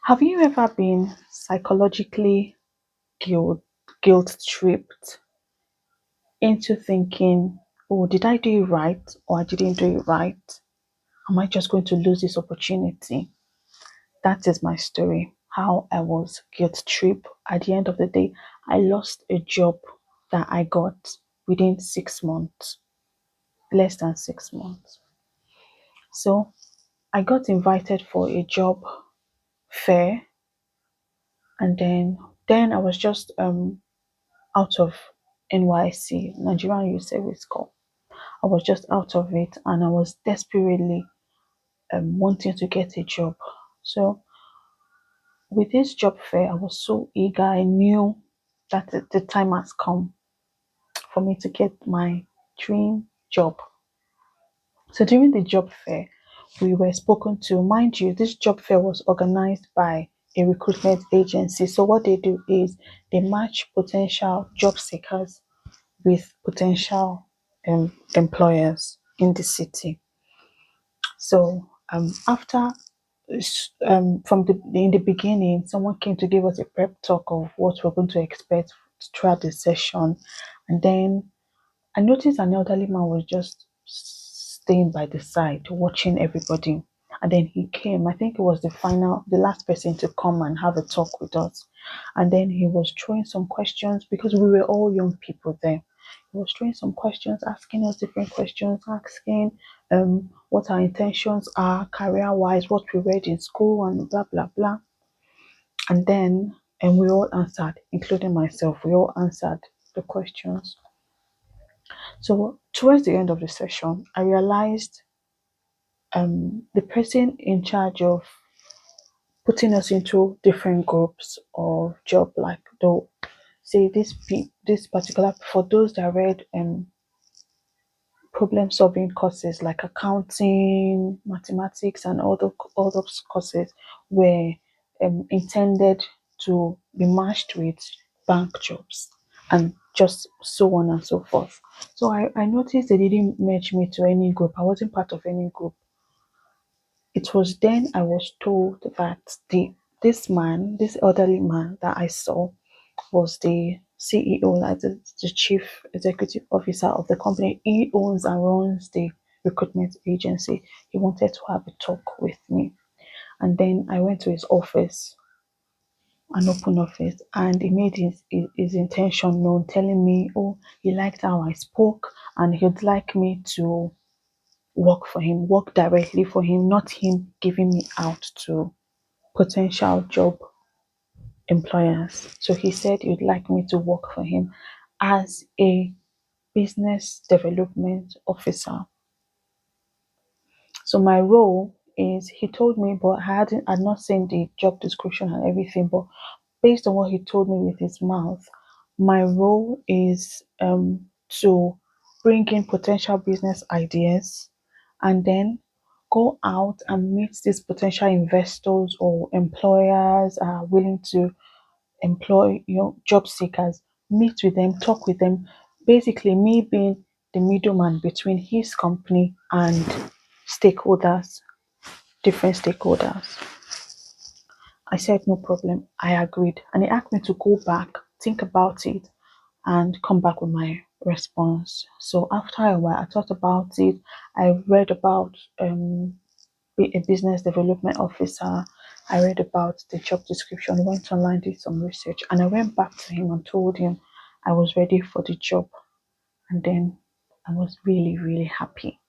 Have you ever been psychologically guilt guilt tripped into thinking, oh, did I do it right or I didn't do it right? Am I just going to lose this opportunity? That is my story. How I was guilt tripped. At the end of the day, I lost a job that I got within 6 months, less than 6 months. So I got invited for a job fair, and then I was just out of NYC, Nigerian Youth Service Corps. I was just out of it and I was desperately wanting to get a job. So with this job fair, I was so eager. I knew that the time has come for me to get my dream job. So during the job fair, we were spoken to. Mind you, this job fair was organized by a recruitment agency. So what they do is they match potential job seekers with potential employers in the city. So after from the in the beginning, someone came to give us a prep talk of what we're going to expect throughout the session, and then I noticed an elderly man was just staying by the side, watching everybody. And then he came. I think it was the last person to come and have a talk with us. And then he was throwing some questions because we were all young people there. He was throwing some questions, asking us different questions, asking what our intentions are career wise, what we read in school, and blah, blah, blah. And we all answered, including myself, we all answered the questions. So towards the end of the session, I realized the person in charge of putting us into different groups of job, like though say this particular for those that read problem solving courses like accounting, mathematics, and all those courses were intended to be matched with bank jobs and just so on and so forth. So I noticed they didn't match me to any group. I wasn't part of any group. It was then I was told that this elderly man that I saw was the CEO, like the chief executive officer of the company. He owns and runs the recruitment agency. He wanted to have a talk with me. And then I went to his office, an open office, and he made his intention known, telling me, oh, he liked how I spoke and he'd like me to work for him, work directly for him, not him giving me out to potential job employers. So he said he'd like me to work for him as a business development officer. So my role is he told me, but I had not seen the job description and everything, but based on what he told me with his mouth, my role is to bring in potential business ideas and then go out and meet these potential investors or employers are willing to employ job seekers, meet with them, talk with them. Basically, me being the middleman between his company and stakeholders, different stakeholders. I said no problem. I agreed, and he asked me to go back, think about it, and come back with my response. So after a while, I thought about it. I read about be a business development officer. I read about the job description, went online, did some research, and I went back to him and told him I was ready for the job. And then I was really, really happy.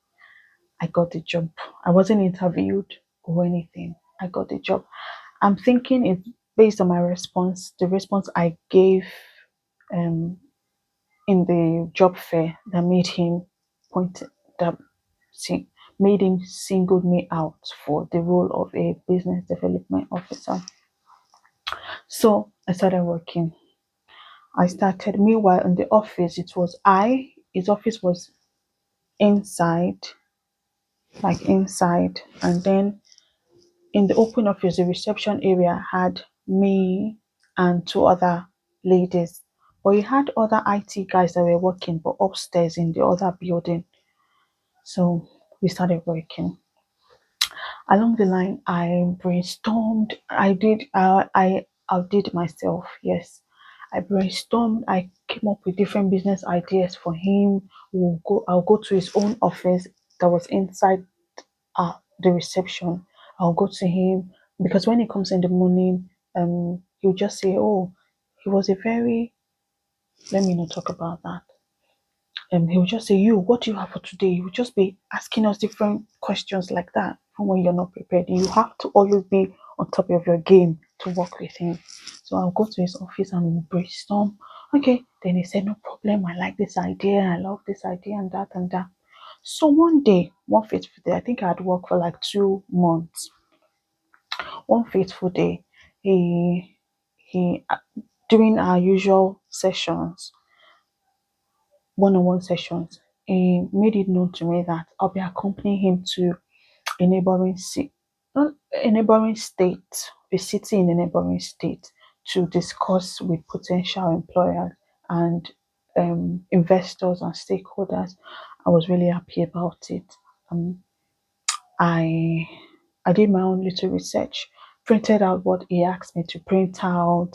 I got the job. I wasn't interviewed or anything. I got the job. I'm thinking it's based on my response, the response I gave um, in the job fair that made him point that see, made him singled me out for the role of a business development officer. So I started working. I started meanwhile in the office. His office was inside, like inside, and then in the open office, the reception area had me and two other ladies. But he had other IT guys that were working, but upstairs in the other building. So we started working. Along the line, I brainstormed. I outdid myself. Yes, I brainstormed. I came up with different business ideas for him. I'll go to his own office that was inside the reception. I'll go to him because when he comes in the morning, he'll just say, "Oh, he was a very." Let me not talk about that. He will just say, "You, what do you have for today?" He will just be asking us different questions like that. Even when you're not prepared, you have to always be on top of your game to work with him. So I'll go to his office and we'll brainstorm. Okay, then he said, "No problem. I like this idea. I love this idea and that and that." So one day, one fateful day, I think I had worked for like 2 months. One fateful day, he during our usual sessions, one-on-one sessions, he made it known to me that I'll be accompanying him to a neighboring not a neighboring state, a city in a neighboring state to discuss with potential employers and investors and stakeholders. I was really happy about it. Um, I I did my own little research, printed out what he asked me to print out,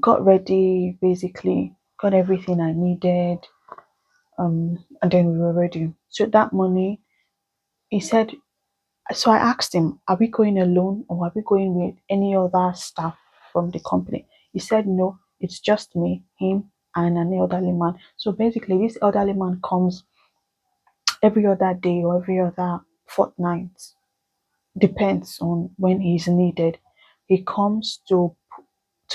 got ready basically, got everything I needed, and then we were ready. So that morning, he said, so I asked him, are we going alone or are we going with any other staff from the company? He said, no, it's just me, him, and an elderly man. So basically, this elderly man comes every other day or every other fortnight, depends on when he's needed. He comes to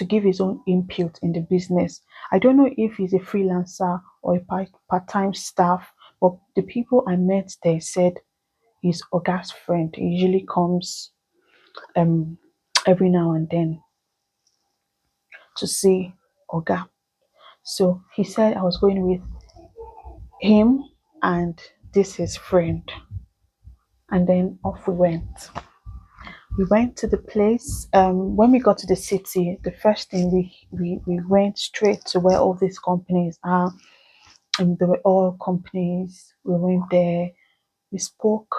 give his own input in the business. I don't know if he's a freelancer or a part-time staff, but the people I met there said he's Oga's friend. He usually comes um every now and then to see Oga. So he said I was going with him and this his friend. And then off we went. We went to the place. When we got to the city, the first thing we went straight to where all these companies are. And they were all companies. We went there, we spoke,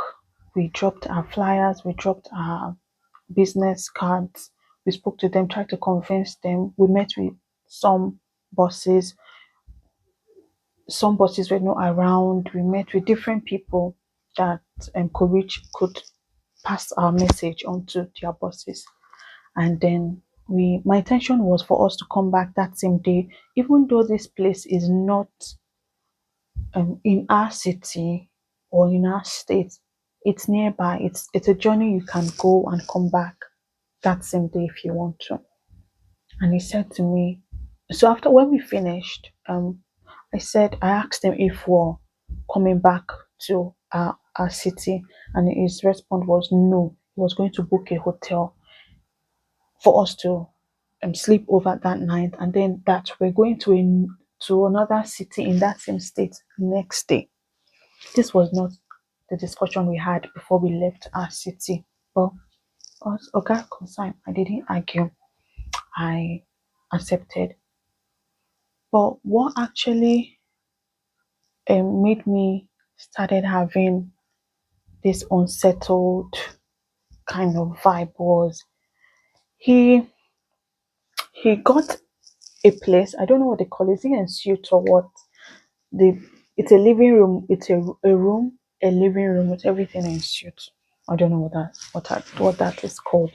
we dropped our flyers, we dropped our business cards, we spoke to them, tried to convince them. We met with some bosses, some bosses were not around. We met with different people that could pass our message on to their bosses. And then my intention was for us to come back that same day, even though this place is not in our city or in our state. It's nearby. It's a journey you can go and come back that same day if you want to. And he said to me, so after when we finished, I asked him if we're coming back to our city, and his response was no. He was going to book a hotel for us to sleep over that night, and then that we're going to another city in that same state next day. This was not the discussion we had before we left our city. But as Oga concerned, I didn't argue. I accepted. But what actually made me started having this unsettled kind of vibe was he he got a place. I don't know what they call it. Is it a suite or what? The it's a living room. It's a room, a living room with everything in suite. I don't know what that is called.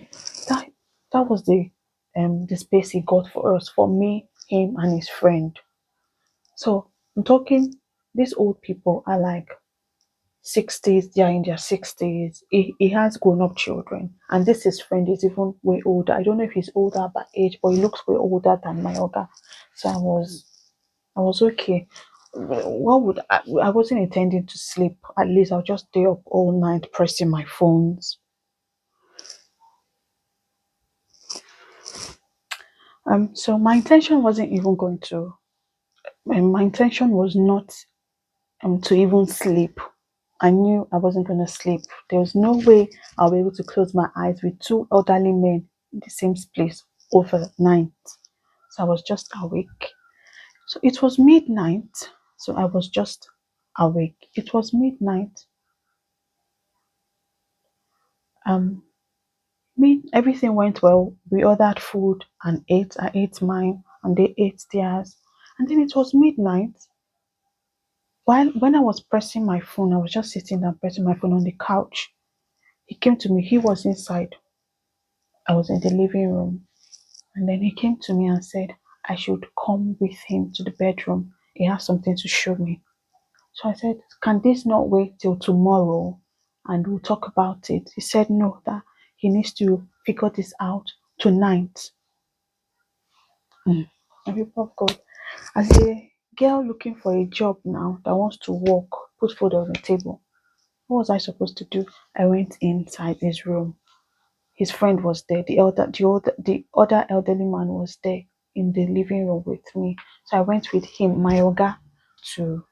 That that was the space he got for us, for me, him, and his friend. So I'm talking. These old people are like 60s. They are in their 60s. He has grown up children, and this his friend is even way older. I don't know if he's older by age, but he looks way older than my Oga. So I was okay. What would I wasn't intending to sleep. At least I'll just stay up all night pressing my phones. So my intention wasn't even going to. My intention was not to even sleep. I knew I wasn't going to sleep. There was no way I'll be able to close my eyes with two elderly men in the same place overnight. So I was just awake. So it was midnight. So I was just awake. It was midnight. Um, me, everything went well. We ordered food and ate. I ate mine, and they ate theirs. And then it was midnight. While when I was pressing my phone, I was just sitting there pressing my phone on the couch. He came to me. He was inside. I was in the living room. And then he came to me and said I should come with him to the bedroom. He has something to show me. So I said, can this not wait till tomorrow and we'll talk about it? He said no, that he needs to figure this out tonight. And people of God, as a girl looking for a job now that wants to work, put food on the table, what was I supposed to do? I went inside his room. His friend was there. The other elderly man was there in the living room with me. So I went with him, my yoga, to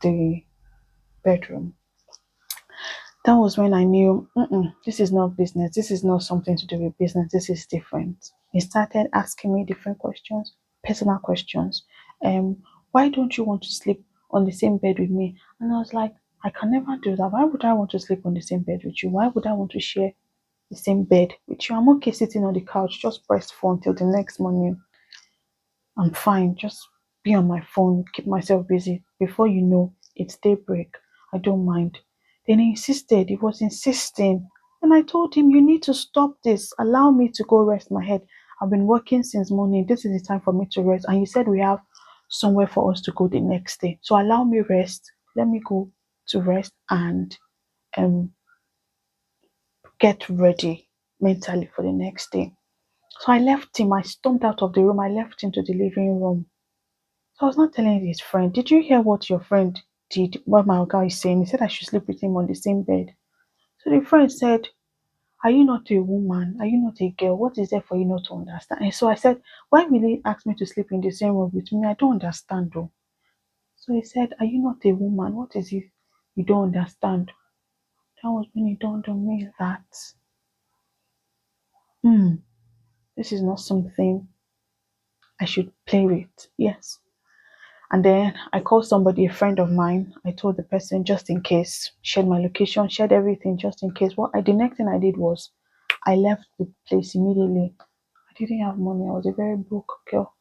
the bedroom. That was when I knew, this is not business. This is not something to do with business. This is different. He started asking me different questions, personal questions. Why don't you want to sleep on the same bed with me? And I was like, I can never do that. Why would I want to sleep on the same bed with you? Why would I want to share the same bed with you? I'm okay sitting on the couch, just press phone till the next morning. I'm fine. Just be on my phone, keep myself busy. Before you know, it's daybreak. I don't mind. Then he insisted, he was insisting. And I told him, you need to stop this. Allow me to go rest my head. I've been working since morning. This is the time for me to rest. And you said we have somewhere for us to go the next day. So allow me rest. Let me go to rest and um get ready mentally for the next day. So I left him. I stormed out of the room. I left him to the living room. So I was not telling his friend, did you hear what your friend did? What my guy is saying? He said I should sleep with him on the same bed. So the friend said, are you not a woman? Are you not a girl? What is there for you not to understand? And so I said, why will he ask me to sleep in the same room with me? I don't understand though. So he said, are you not a woman? What is it you don't understand? That was when it dawned on me that hmm, this is not something I should play with. Yes. And then I called somebody, a friend of mine. I told the person just in case, shared my location, shared everything just in case. The next thing I did was I left the place immediately. I didn't have money. I was a very broke girl.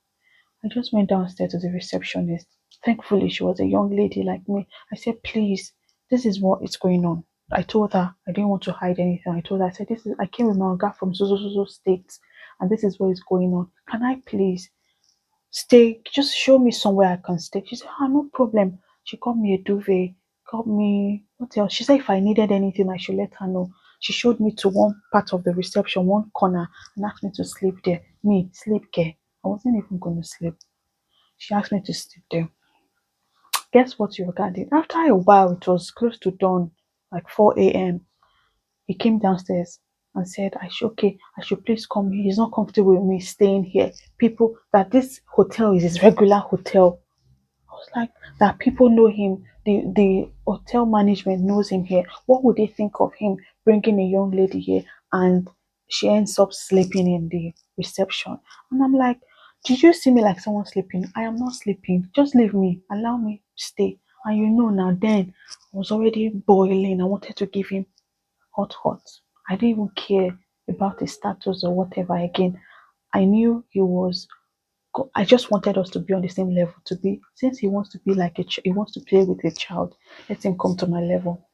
I just went downstairs to the receptionist. Thankfully, she was a young lady like me. I said, please, this is what is going on. I told her I didn't want to hide anything. I told her, I said, I came with my guy from so state, and this is what is going on. Can I please stay, just show me somewhere I can stay? She said, no problem. She got me a duvet, got me, what else? She said if I needed anything, I should let her know. She showed me to one part of the reception, one corner, and asked me to sleep there. Me, sleep care. I wasn't even going to sleep. She asked me to sleep there. Guess what your guy did? After a while, it was close to dawn, like 4 a.m. He came downstairs and said, I should please come here. He's not comfortable with me staying here. People, that this hotel is his regular hotel. I was like, that people know him. The hotel management knows him here. What would they think of him bringing a young lady here and she ends up sleeping in the reception? And I'm like, did you see me like someone sleeping? I am not sleeping. Just leave me. Allow me stay. And now then I was already boiling. I wanted to give him hot. I didn't even care about his status or whatever again. I knew he was I just wanted us to be on the same level. To be, since he wants to be like he wants to play with a child, let him come to my level.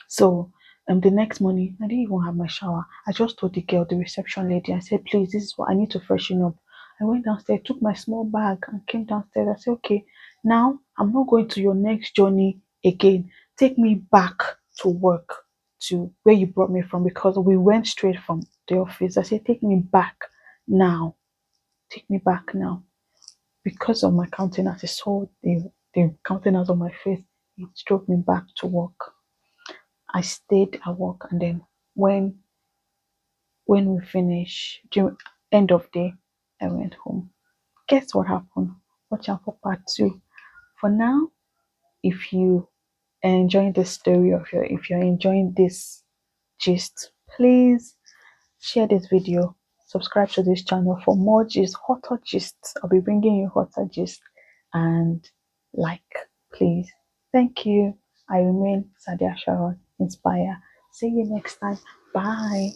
So the next morning I didn't even have my shower. I just told the girl, the reception lady, I said, please, this is what I need to freshen up. I went downstairs, took my small bag and came downstairs. I said, okay, now I'm not going to your next journey again. Take me back to work, to where you brought me from, because we went straight from the office. I said, take me back now. Take me back now. Because of my countenance, he saw the countenance of my face. It drove me back to work. I stayed at work, and then when we finished, during end of day, I went home. Guess what happened? Watch out for part two. For now, if you are enjoying this story if you're enjoying this gist, please share this video, subscribe to this channel for more gist, hotter gists. I'll be bringing you hotter gist, and please. Thank you. I remain Sadia Sharon. Inspire. See you next time. Bye.